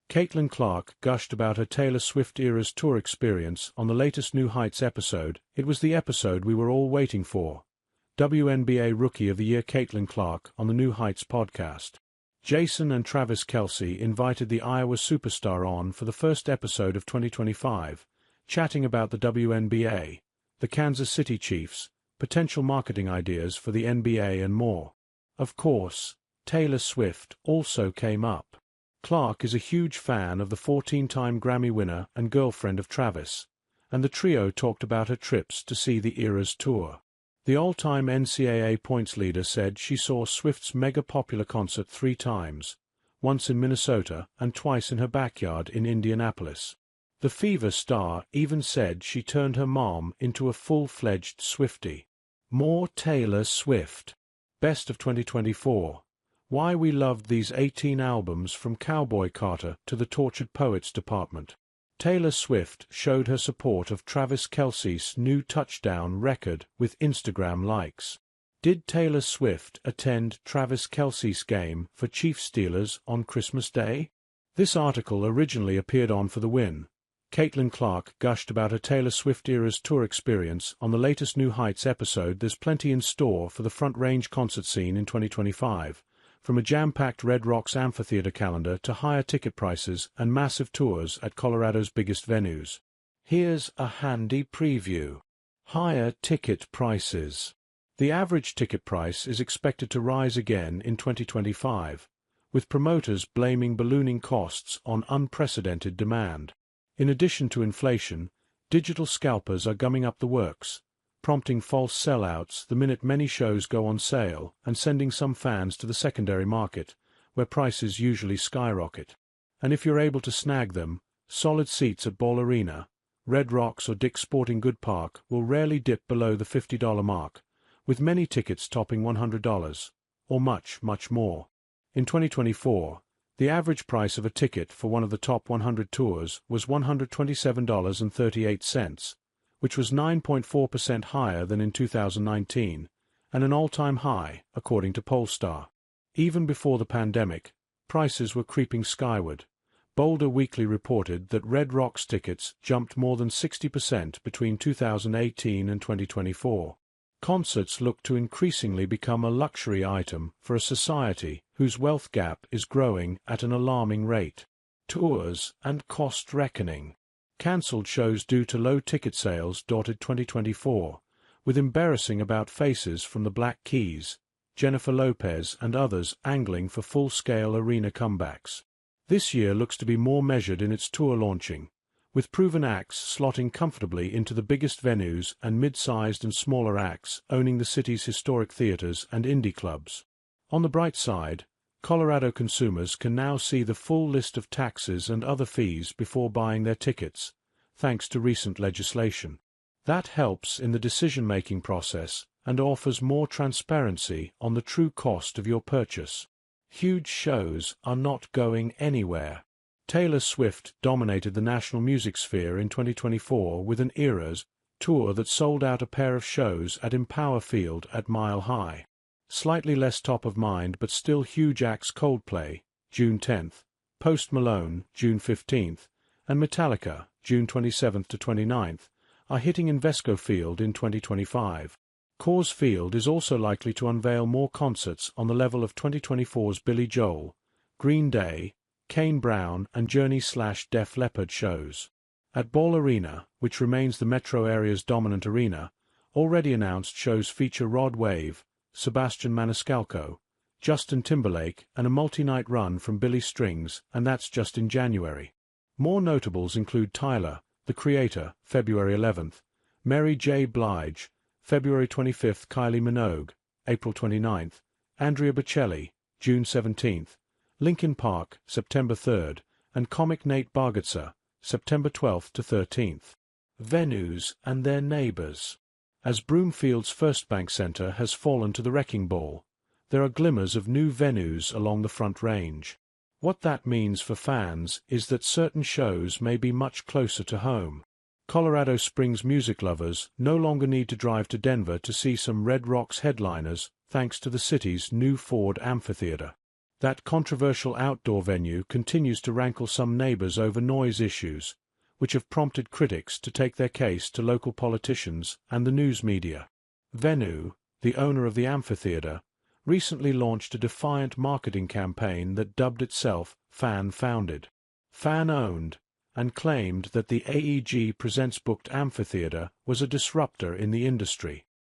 Caitlin Clark gushed about her Taylor Swift Eras tour experience on the latest New Heights episode. It was the episode we were all waiting for. WNBA Rookie of the Year Caitlin Clark on the New Heights podcast. Jason and Travis Kelce invited the Iowa superstar on for the first episode of 2025, chatting about the WNBA, the Kansas City Chiefs, potential marketing ideas for the NBA and more. Of course, Taylor Swift also came up. Clark is a huge fan of the 14-time Grammy winner and girlfriend of Travis, and the trio talked about her trips to see the Eras tour. The all-time NCAA points leader said she saw Swift's mega-popular concert 3 times, once in Minnesota and twice in her backyard in Indianapolis. The Fever star even said she turned her mom into a full-fledged Swiftie. More Taylor Swift. Best of 2024. Why we loved these 18 albums from Cowboy Carter to the Tortured Poets Department. Taylor Swift showed her support of Travis Kelce's new touchdown record with Instagram likes. Did Taylor Swift attend Travis Kelce's game for Chiefs-Steelers on Christmas Day? This article originally appeared on For the Win. Caitlin Clark gushed about her Taylor Swift Eras tour experience on the latest New Heights episode. There's plenty in store for the Front Range concert scene in 2025. From a jam-packed Red Rocks amphitheater calendar to higher ticket prices and massive tours at Colorado's biggest venues. Here's a handy preview. Higher ticket prices. The average ticket price is expected to rise again in 2025, with promoters blaming ballooning costs on unprecedented demand. In addition to inflation, digital scalpers are gumming up the works, prompting false sellouts the minute many shows go on sale and sending some fans to the secondary market, where prices usually skyrocket. And if you're able to snag them, solid seats at Ball Arena, Red Rocks or Dick's Sporting Good Park will rarely dip below the $50 mark, with many tickets topping $100, or much, much more. In 2024, the average price of a ticket for one of the top 100 tours was $127.38, which was 9.4% higher than in 2019, and an all-time high, according to Pollstar. Even before the pandemic, prices were creeping skyward. Boulder Weekly reported that Red Rocks tickets jumped more than 60% between 2018 and 2024. Concerts look to increasingly become a luxury item for a society whose wealth gap is growing at an alarming rate. Tours and cost reckoning. Cancelled shows due to low ticket sales dotted 2024, with embarrassing about faces from the Black Keys, Jennifer Lopez and others angling for full-scale arena comebacks. This year looks to be more measured in its tour launching, with proven acts slotting comfortably into the biggest venues and mid-sized and smaller acts owning the city's historic theaters and indie clubs. On the bright side, Colorado consumers can now see the full list of taxes and other fees before buying their tickets, thanks to recent legislation. That helps in the decision-making process and offers more transparency on the true cost of your purchase. Huge shows are not going anywhere. Taylor Swift dominated the national music sphere in 2024 with an Eras tour that sold out a pair of shows at Empower Field at Mile High. Slightly less top of mind but still huge acts Coldplay, June 10th, Post Malone, June 15th, and Metallica, June 27th to 29th, are hitting Invesco Field in 2025. Coors Field is also likely to unveil more concerts on the level of 2024's Billy Joel, Green Day, Kane Brown and Journey/Def Leppard shows. At Ball Arena, which remains the metro area's dominant arena, already announced shows feature Rod Wave, Sebastian Maniscalco, Justin Timberlake and a multi-night run from Billy Strings, and that's just in January. More notables include Tyler, The Creator, February 11th, Mary J. Blige, February 25th, Kylie Minogue, April 29th, Andrea Bocelli, June 17th, Linkin Park, September 3rd, and comic Nate Bargatze, September 12th to 13th. Venues and their neighbors. As Broomfield's First Bank Center has fallen to the wrecking ball, there are glimmers of new venues along the Front Range. What that means for fans is that certain shows may be much closer to home. Colorado Springs music lovers no longer need to drive to Denver to see some Red Rocks headliners thanks to the city's new Ford Amphitheater. That controversial outdoor venue continues to rankle some neighbors over noise issues, which have prompted critics to take their case to local politicians and the news media. Venue, the owner of the amphitheater, recently launched a defiant marketing campaign that dubbed itself fan-founded, fan-owned, and claimed that the AEG Presents booked amphitheater was a disruptor in the industry.